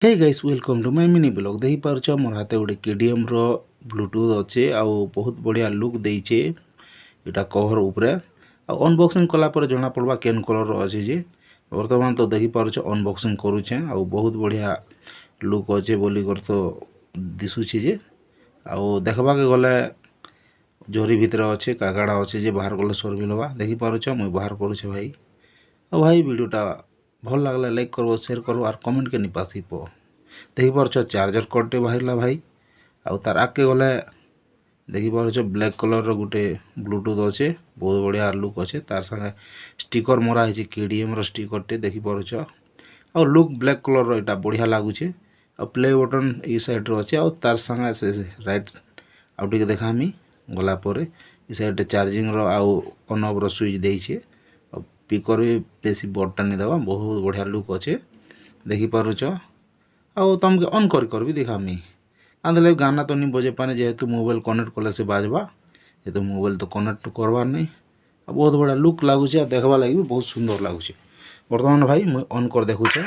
Hey guys welcome to my mini blog देखि पारछ मोर हाथे गोटे केडीएम रो ब्लूटूथ अच्छे आउ बहुत बढ़िया लुक देइछे एटा कवर ऊपरे आ अनबॉक्सिंग कला पर जना पड़बा केन कलर रो अछि जे वर्तमान तो देखि पारछ अनबॉक्सिंग करूछे आउ बहुत बढ़िया लुक अच्छे बोली कर तो दिसुछि जे आउ देखबा के गले जोरी भीतर अच्छे काकाडा अच्छे जे बाहर गले सर्विल होबा देखि पारछ मुई बाहर करूछे भाई आ भाई वीडियोटा भल लागले लाइक करबो शेयर करबो और कमेंट के निपासी पो देखि पारछ चार्जर कटे बाहरला भाई आउ तार आके गले देखि पारछ ब्लैक कलर रो गुटे ब्लूटूथ अच्छे बहुत बढ़िया लुक अच्छे तार संगे स्टिकर मरा है केडीएम रो स्टिकर टे देखि पारछ आउ लुक ब्लैक कलर रो एटा बढ़िया लागुछे आ प्ले बटन ई साइड रो अच्छे आउ तार संगे से राइट आउ टिके देखामी गला परे ई साइड चार्जिंग रो आउ ऑन ऑफ रो स्विच देइछे स्पीकर भी बेसी बड़टा नहीं दबा बहुत बढ़िया लुक अच्छे देखि पारुछ आउ तुमके ऑन कर भी दिखामी आंदले गाना तो नहीं बजे पाने जेहेतु मोबाइल कनेक्ट कले से बाजबा ये तो मोबाइल तो कनेक्ट करवार नहीं बहुत बढ़िया लुक लगुचे देखवा लगी बहुत सुंदर लगुचे। वर्तमान भाई मुझे ऑन कर देखुचे